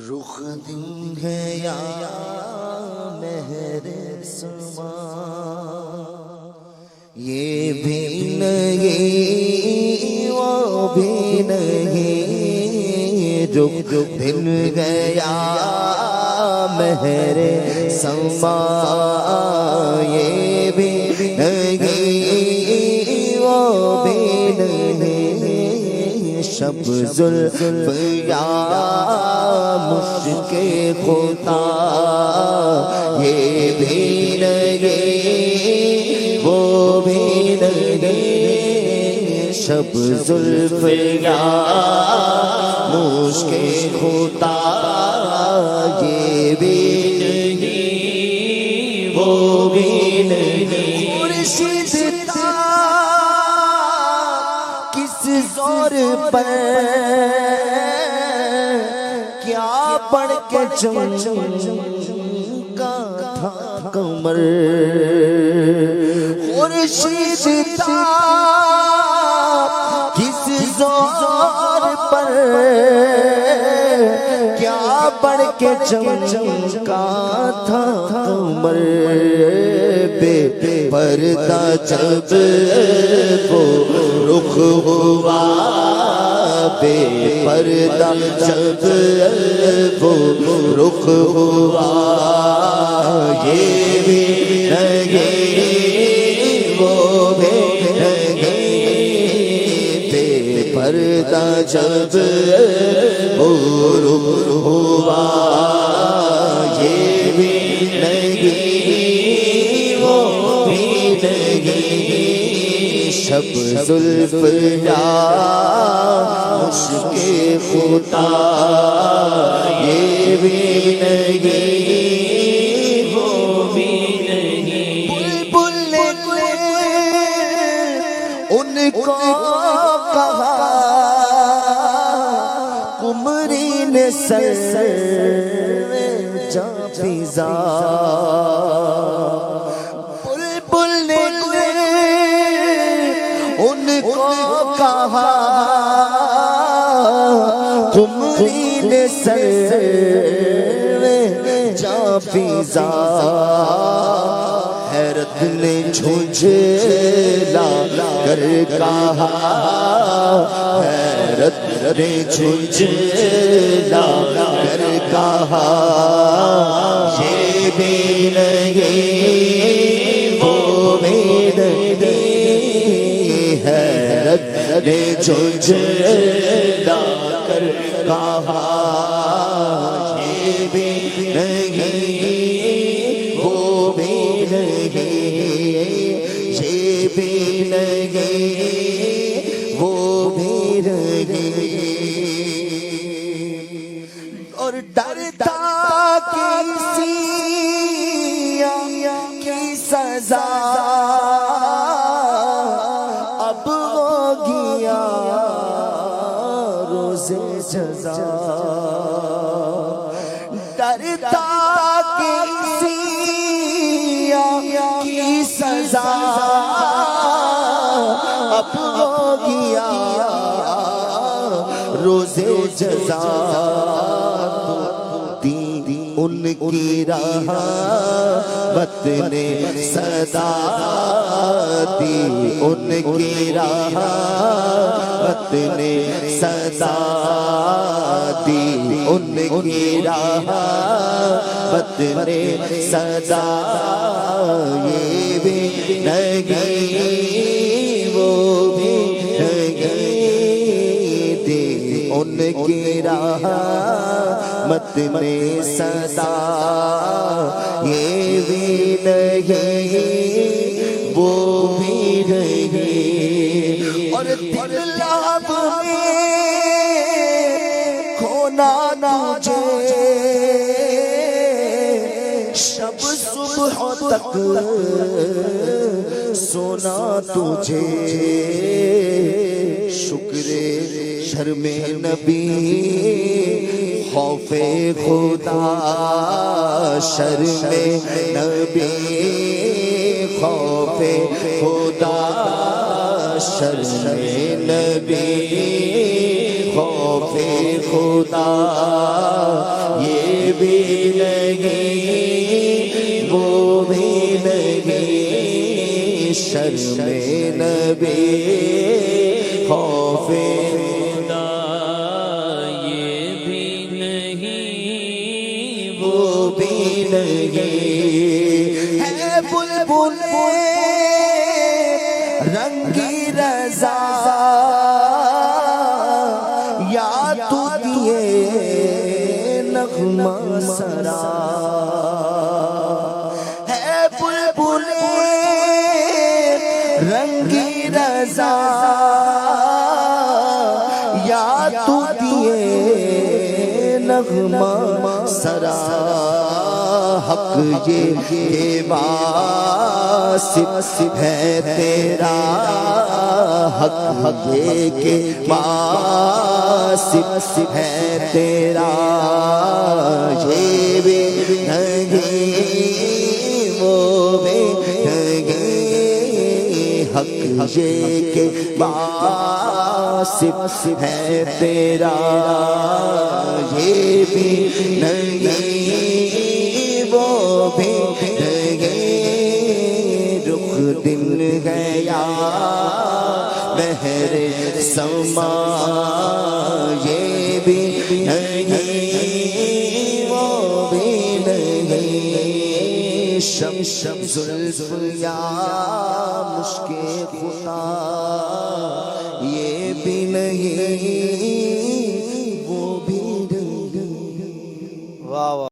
رخ دن ہے یا مہر سما، یہ بھی نہیں وہ بھی نہیں، رخ دن گیا مہر سما، یہ بھی نہیں وہ بھی نہیں، شب زلف یا مشک خدا، یہ بھی نہیں وہ بھی نہیں، شب زلف یا مشک خدا، یہ بھی نہیں وہ بھی نہیں، خورشید کس زور پر کیا پڑھ کے چمکا تھا قمر، خورشید کس زور پر کیا پڑھ کے چمکا تھا قمر، بے پردہ جب وہ رخ ہوا، بے پردہ جب وہ رخ ہوا، یہ بھی نہیں وہ بھی نہیں، بے پردہ جب وہ رخ ہوا، یہ بھی نہیں وہ بھی نہیں، شب زلف یا مشک خدا، یہ بھی نہیں وہ بھی نہیں، بلبل نے ان کو کہا، قمری نے سر جا فضا، بلبل نے ان کو کہا، قمری نے سر جا فضا، حیرت نے جھنجھلا کر کہا، حیرت نے جھنجھلا کر کہا، یہ بھی نہیں وہ بھی نہیں، حیرت نے جھنجھلا کر کہا، یہ بھی نہیں وہ بھی نہیں، یہ بھی نہیں وہ بھی نہیں، اور ڈرتا کسی کی سزا اب ہو گیا روز جزا، ڈرتا کسی کی سزا اب ہو گیا روز جزا، ان کی رحمت نے صدا دی، ان کی رحمت نے صدا دی، ان کی رحمت نے صدا، یہ بھی نہیں وہ بھی نہیں، دی ان کی رحمت نے صدا، یہ بھی نہیں وہ بھی نہیں، اور دل لب میں کھونا تجھے، شب صبح تک سونا تجھے، شکر شرم نبی خوف خدا، شرم نبی خوف خدا، شرم نبی خوف خدا، بھی نہیں وہ بھی نہیں شرم نبی خوف خدا یہ بھی نہیں وہ بھی نہیں ہے بلبل رنگی رضا یا تو دیے نغمہ سرا ہے بلبل رنگی رضا یا تو دیے نغمہ سرا حق یہ واسف ہے تیرا حق یہ کہ واسف ہے تیرا یہ بھی نہیں وہ بھی نہیں حق یہ کہ واسف ہے تیرا یہ بھی نہیں وہ بھی نہیں رخ دل گیا بہر سما یہ بھی نہیں وہ بھی نہیں شم شم زلف یا مشک خدا یہ بھی نہیں